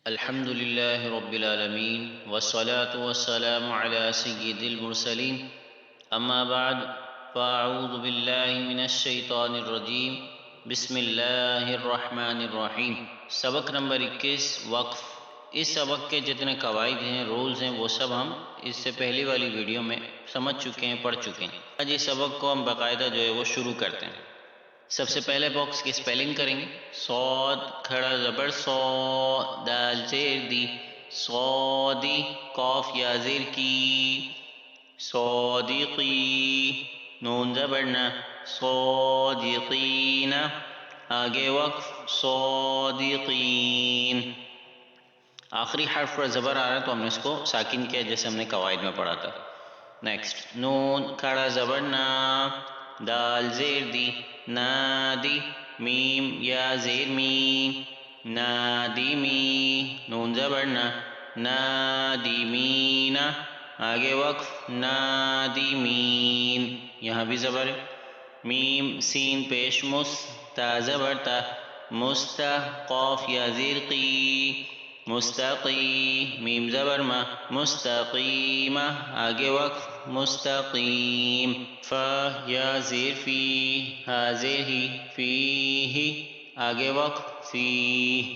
الحمد لله رب العالمين والصلاة والسلام على سيد المرسلين اما بعد فاعوذ باللہ من الشیطان الرجیم بسم اللہ الرحمن الرحیم۔ سبق نمبر 21 وقف۔ اس سبق کے جتنے قواعد ہیں، رولز ہیں، وہ سب ہم اس سے پہلی والی ویڈیو میں سمجھ چکے ہیں، پڑھ چکے ہیں۔ آج اس سبق کو ہم باقاعدہ جو ہے وہ شروع کرتے ہیں۔ سب سے پہلے باکس کی سپیلنگ کریں گے۔ صاد کھڑا زبر سو، دال زیر دی، صادی، قاف یا زیر کی، صادقی، نون زبر نہ، صادقین، آگے وقف صادقین۔ آخری حرف پر زبر آ رہا ہے تو ہم نے اس کو ساکن کیا جیسے ہم نے قواعد میں پڑھا تھا۔ نیکسٹ، نون کھڑا زبر نا، دال زیر دی، نادی، میم یا زیر می، نادمی، نون زبر نا، نادمین، آگے وقف نادمین، یہاں بھی زبر ہے۔ میم سین پیش مس، تا زبر تا، مستا، قاف یا زیر قی، مستقی، میم زبر ما، مستقیمہ، آگے وقف مستقیم۔ فا یا زیر فی، ہا زیر ہی، فی ہی، آگے وقف فی۔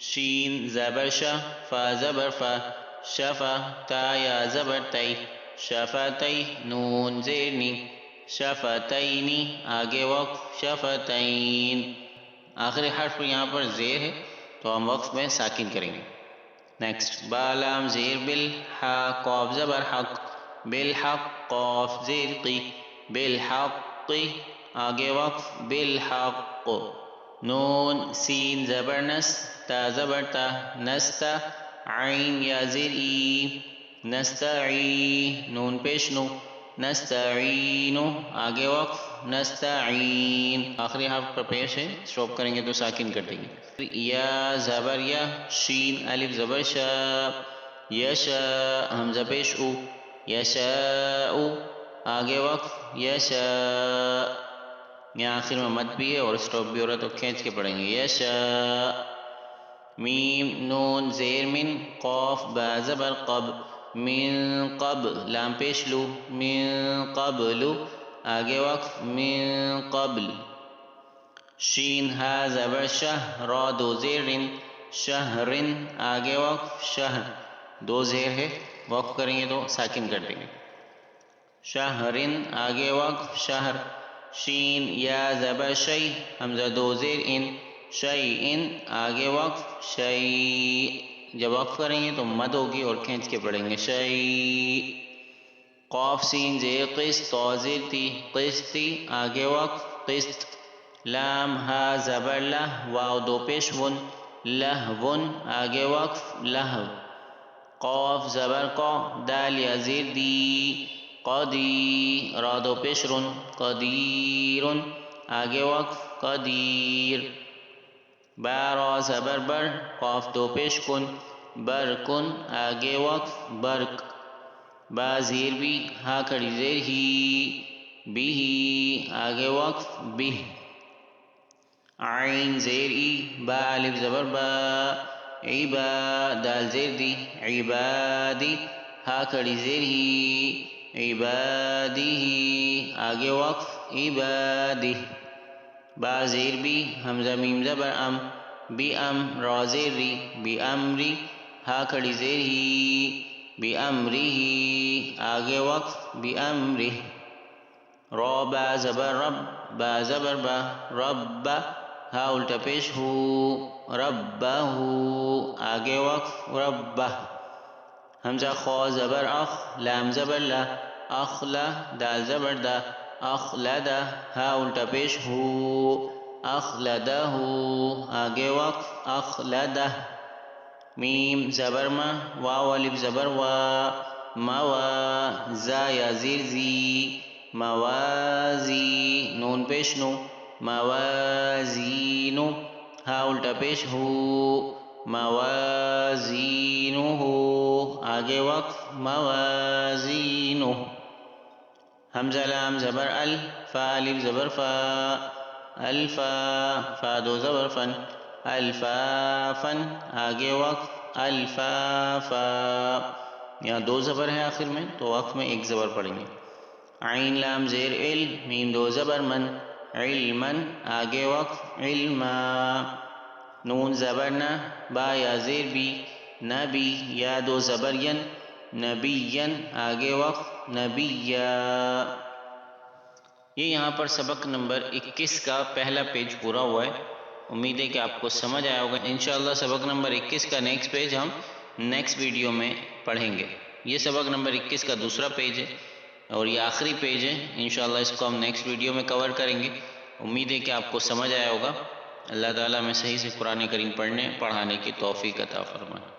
شین زبر شا، فا زبر فا، شفا، تا یا زبر تی، شفتئی، نون زیر نی، شفتینی، آگے وقف شفتین۔ آخری حرف یہاں پر زیر ہے تو ہم وقف میں ساکن کریں گے۔ نیکسٹ، بالام زیر بل، ہا قاف زبر حق، بالحق، قاف زیر قی، بالحق، آگے وقف بالحق۔ نون سین زبر نس، تا زبر تا، نستا، عین یا زیر ای، نستعی، نون پیش نو، نستعین، آگے وقف نستعین۔ آخری حرف پر پیش ہے، اسٹاپ کریں گے تو ساکن کر دیں گے۔ یا زبر یا، شین الف زبر شا، یشا، حمزہ پیش او، یشاء، آگے وقف یشاء، یہاں آخر میں مد بھی ہے اور اسٹاپ بھی ہو رہا ہے تو کھینچ کے پڑھیں گے یشاء۔ میم نون زیر من، قاف با زبر قب، من قبل، لام پیش لو، من قبل، آگے وقف من قبل۔ شین ہا زبر شہ، را دو زیر رن، شہرن، آگے وقف شہر، دو زیر ہے، وقف کریں گے تو ساکن کر دیں گے، شہرن، آگے وقف شہر۔ شین یا زبر شی، حمزہ دو زیر ان، شیئن، آگے وقف شیء، جب وقف کریں گے تو مد ہوگی اور کھینچ کے پڑھیں گے شیء۔ قاف سین زیر قسط، تو زیر تی، قسطی، آگے وقف قسط۔ لام ہا زبر لہ، واو دو پیش ون، لہون، آگے وقف لہو۔ قاف زبر قا، دال یا زیر دی، قدی، را دو پیش رن، قدیر، آگے وقف قدیر۔ با را زبر بر، قاف دو پیش کن، برکن، آگے وقف برک۔ با زیر بھی، ہا کھڑی زیر ہی، بھی، آگے وقف بھی۔ عین زیر ای، با الف زبر با، عبا، دال زیر دی، عبادی، ہا کھڑی زیر ہی، عبادی، آگے وقف عبادی۔ با زیر بھی، حمزہ میم زبر ام، بی ام، را زیر ری، بی امری، ہا کھڑی زیر ہی، بی امری، آگے وقف بی امری۔ را با زبر رب، با زبر با، رب، ہا الٹا پیش ہو، ربہ، آگے وقف ربہ۔ حمزہ خوا زبر اخ، لام زبر لا، اخلا، دال زبر دا، اخلدہ، ہا الٹا پیش ہو، اخلدہ، آگے وقف اخلدہ۔ میم زبر ما، واو الف زبر وا، موا، زا یا زیر زی، موازی، نون پیش نو، موازین، ہا الٹا پیش ہو، موازین، آگے وقف موازین۔ حمزہ لام زبر ال، فا الف زبر فا، الفا، فا دو زبر فن، الفافن، آگے وقف الفا فا، یہاں دو زبر ہے آخر میں تو وقف میں ایک زبر پڑھیں گے. عین لام زیر ال، میم دو زبر من، علمن آگے وقف علما. نون زبر نہ، با یا زیر بی، نبی یا دو زبر ین، نبین آگے وقف نبیا. یہ یہاں پر سبق نمبر 21 کا پہلا پیج پورا ہوا ہے. امید ہے کہ آپ کو سمجھ آیا ہوگا. انشاءاللہ سبق نمبر 21 کا نیکسٹ پیج ہم نیکسٹ ویڈیو میں پڑھیں گے. یہ سبق نمبر 21 کا دوسرا پیج ہے اور یہ آخری پیج ہے. انشاءاللہ اس کو ہم نیکسٹ ویڈیو میں کور کریں گے. امید ہے کہ آپ کو سمجھ آیا ہوگا. اللہ تعالیٰ میں صحیح سے قرآن کریم پڑھنے پڑھانے کی توفیق عطا فرمائے.